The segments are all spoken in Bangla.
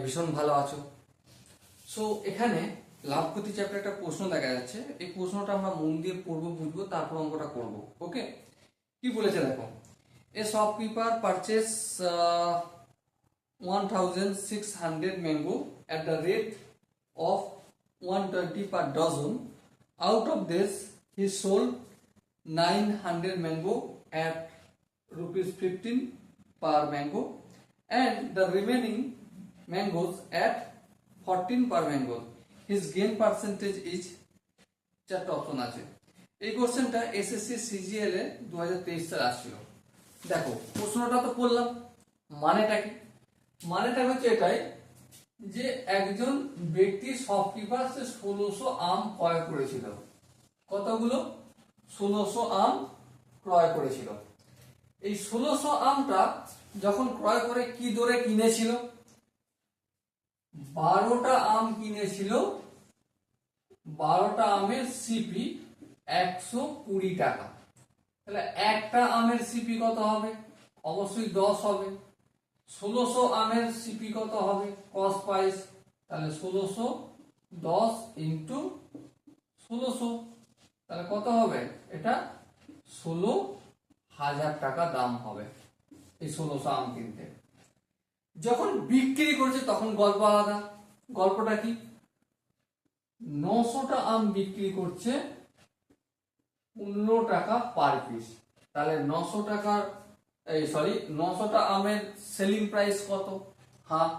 ভীষণ ভালো আছো। সো এখানে লাভ ক্ষতি চ্যাপ্টার একটা প্রশ্ন দেখা যাচ্ছে। এই প্রশ্নটা আমরা মন দিয়ে পড়বো, বুঝবো, তারপর অঙ্কটা করবো। ওকে, কি বলেছে দেখো। এ shopkeeper purchase 1600 mango at the rate of 120 per dozen. Out of this, he sold 900 mango at rupees 15 per mango, and the remaining mangoes at 14 per mango. His gain percentage is, চারটা অপশন আছে। এই কোশ্চেনটা এসএসসি সিজিএল এ 2023 সালে আসছিল। দেখো প্রশ্নটা তো পড়লাম, মানেটা কি? মানেটা হচ্ছে এটাই যে একজন ব্যক্তি শপকিপার সে 1600 আম ক্রয় করেছিল। কতগুলো? 1600 আম ক্রয় করেছিল। এই 1600 আমটা যখন ক্রয় করে কি দরে কিনেছিল? 12টা আম কিনেছিল। 12টা আমের সিপি 120 টাকা। তাহলে একটা আমের সিপি কত হবে? অবশ্যই 10 হবে। 1600 আমের সিপি কত হবে? Cost price. তাহলে 1600 10 ইন্টু 1600, তাহলে কত হবে? এটা 16,000 টাকা দাম হবে এই 1600 আম কিনতে। যখন বিক্রি করছে তখন গল্প আলাদা। গল্পটা কি? 900টা আম বিক্রি করছে 15 টাকা পার পিস। তাহলে 900 টাকার 900টা আমের সেলিং প্রাইস কত? হ্যাঁ,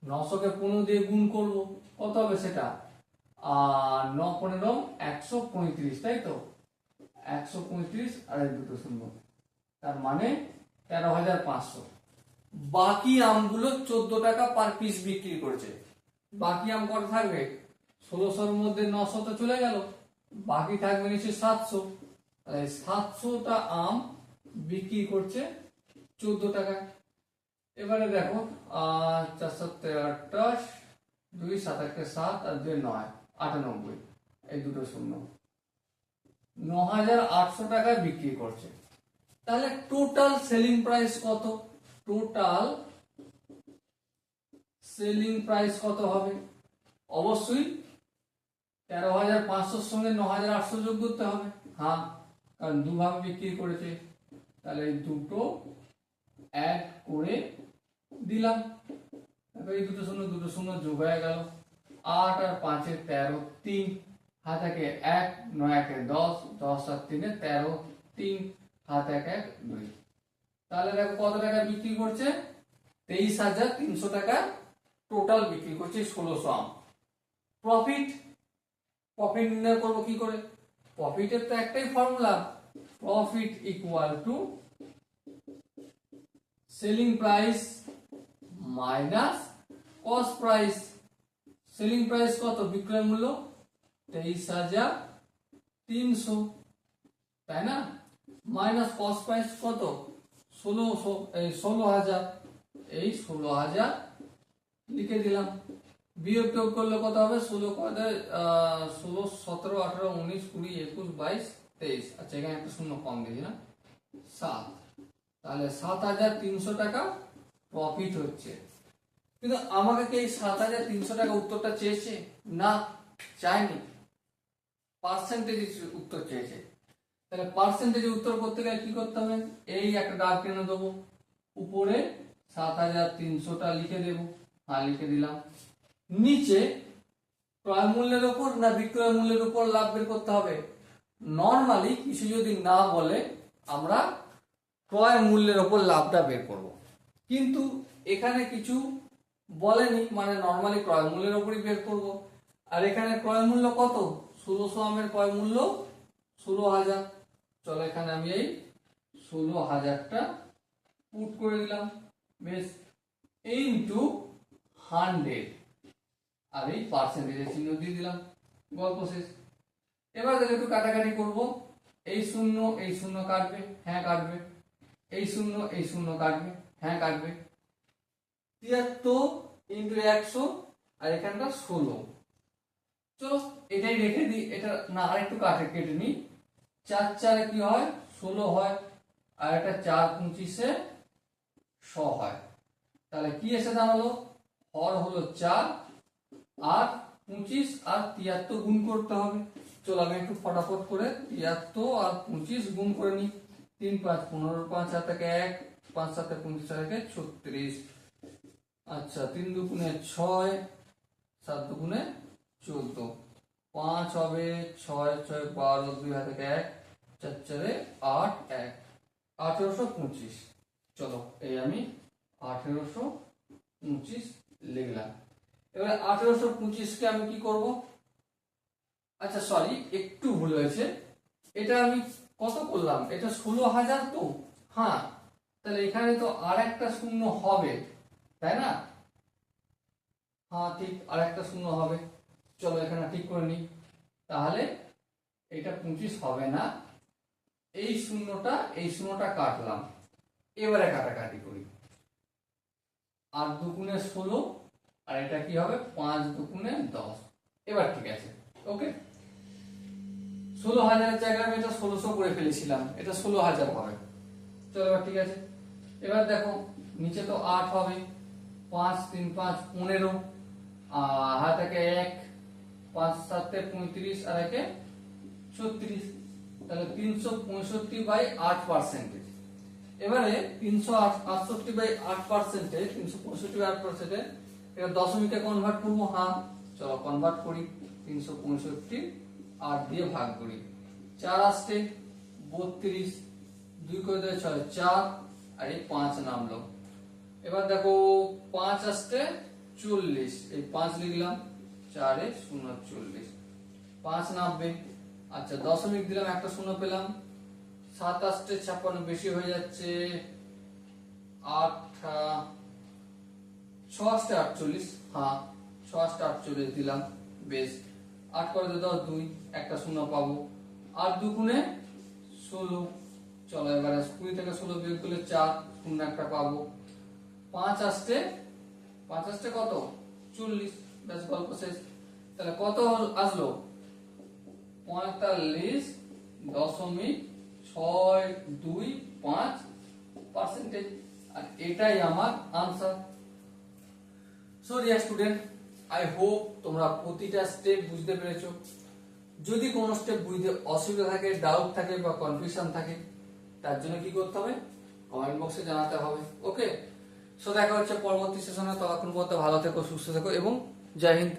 900 কে 15 দিয়ে গুণ করব, কত হবে সেটা? 9 15 135, তাই তো? 135 আর এই দুটো শূন্য, তার মানে 13,500। বাকি আমগুলো 14 টাকা পার পিস বিক্রি করছে। বাকি আম কত থাকবে? 1600-র মধ্যে 900 তো চলে গেল, বাকি থাকবে নিশ্চয়ই 700। তাহলে 700টা আম বিক্রি করছে 14 টাকায়। এবারে দেখো 428, 2 7 1 7 আর 2 9 98, এই দুটো শূন্য, 9,800 টাকায় বিক্রি করছে। তাহলে টোটাল সেলিং প্রাইস কত? টোটাল সেলিং প্রাইস কত হবে? অবশ্যই 13,500-র সঙ্গে 9,800 যোগ করতে হবে। হ্যাঁ, কারণ দুভাগ বিক্রি করেছে। তাহলে এই দুটো অ্যাড করে দিলাম। এই দুটো শূন্য যোগ হয়ে গেল। 8 আর 5 এ 13, 3 হাত একে 1, 9 একে 10, 10 আর 3 এ 13, 3 হাত 1 1 2। তাহলে দেখো কত টাকা বিক্রি করছে? 23,300 টাকা টোটাল বিক্রি করছে 1600 আম। প্রফিট নির্ণয় করবো কি করে? প্রফিটের তো একটাই formula, profit equal to selling price minus cost price. Selling price কত? বিক্রয় মূল্য 23,300, তাই না? মাইনাস কস্ট প্রাইস কত? 16,000। এই 16,000 লিখে দিলাম। বিয়োগ টোগ করলে কত হবে? 16 17 18 19 20 21 22 23। আচ্ছা, এখানে একটা শূন্য কম দিয়েছি না, 7। তাহলে 7,300 টাকা প্রফিট হচ্ছে। কিন্তু আমাকে কি এই 7,300 টাকা উত্তরটা চেয়েছে? না, চাইনি, পার্সেন্টেজ উত্তর চেয়েছে। তাহলে পার্সেন্টেজ উত্তর করতে গেলে কি করতে হবে? এই একটা দাগ টেনে দেবো, উপরে 7,300টা লিখে দেবো। হ্যাঁ, লিখে দিলাম। নিচে ক্রয় মূল্যের উপর না বিক্রয় মূল্যের উপর লাভ বের করতে হবে? নরমালি কিছু যদি না বলে আমরা ক্রয় মূল্যের উপর লাভটা বের করব, কিন্তু এখানে কিছু বলেনি, মানে নরমালি ক্রয় মূল্যের উপরই বের করব। আর এখানে ক্রয় মূল্য কত? 1600 আমের ক্রয় মূল্য 16,000। চলো এখানে আমি এই 16,000টা পুট করে দিলাম, বেশ, ইনটু 100 আর এই পার্সেন্টেজের চিহ্ন দিয়ে দিলাম। গল্প শেষ। এবার একটু কাটাকাটি করব। এই শূন্য কাটবে, হ্যাঁ কাটবে। এই শূন্য কাটবে, হ্যাঁ কাটবে। 73 ইন্টু 100 আর এখানটা 16। চলো এটাই রেখে দিই। এটা না, আর একটু কেটে নিই। 4 4 কি হয়? 16 হয়। আর এটা 4 25 100 হয়। তাহলে কি এসে দাঁড়ালো? হর হলো 4 আর 25 আর 73 গুণ করতে হবে। চলো আমি একটু ফটাফট করে 73 আর 25 গুণ করে নিই। 3 5 15, 5 7 1, 5 7 25 আর 1 36। আচ্ছা 3 দুগুণে 6, 7 দুগুণে 14, 5 হবে 6 6 12, 2 হাতে 1, 4 4 8 1, 1825। চলো এই আমি 1825 লিখলাম। এবারে 1825 কে আমি কি করব? আচ্ছা সরি, একটু ভুল হয়েছে। এটা আমি কত করলাম? এটা 16,000 তো। হ্যাঁ, তাহলে এখানে তো আর একটা শূন্য হবে, তাই না? হ্যাঁ ঠিক, আর একটা শূন্য হবে। চলো এখানে ঠিক করে নিই। তাহলে এটা 25 হবে না। এই শূন্যটা কাটলাম। এবারে কাটাকাটি করি। 8 দুগুণে 16, আর এটা কি হবে? 5 দুগুণে 10। এবার ঠিক আছে, ওকে। 16,000 জায়গায় আমি এটা 1600 করে ফেলেছিলাম, এটা 16,000 হবে। চলো এবার ঠিক আছে। এবার দেখো নিচে তো 8 হবে, 5 3 5 15, হাত একে 1, 5 7 35 আর একে 36, তাহলে 365/8%। এবারে 368/8%, 365/8%, এটা দশমিকে কনভার্ট করবো। হ্যাঁ চলো কনভার্ট করি। 365 8 দিয়ে ভাগ করি, 4 আসছে 32, 2 করে দেয় 6 4, আর এই 5 নামলো। এবার দেখো 5 আসছে 40, এই 5 লিখলাম, 4 এ 0 40, 5 নামবে। আচ্ছা দশমিক দিলাম, একটা শূন্য পেলাম। 7 আসছে 56, বেশি হয়ে যাচ্ছে। 8 6 আসছে 48, হ্যাঁ 6 আসছে 48 দিলাম, বেশ। 8 করে 10 2, একটা শূন্য পাবো। আর দুগুণে 16, চলো এবারে 20 থেকে 16 বিয়োগ করলে 4, শূন্য একটা পাবো। 5 আসছে কত? 40, ব্যাস গল্প শেষ। তাহলে কত আসলো? 45.625%। আর এটাই আমার answer. So dear student, I hope তোমরা প্রতিটা স্টেপ বুঝতে পেরেছো। যদি কোনো স্টেপ বুঝতে অসুবিধা থাকে, ডাউট থাকে বা কনফিউশন থাকে, তার জন্য কি করতে হবে? কমেন্ট বক্সে জানাতে হবে। ওকে, সো দেখা হচ্ছে পরবর্তী সেশনে। ততক্ষণ পর্যন্ত ভালো থেকো, সুস্থ থেকো এবং জয় হিন্দ।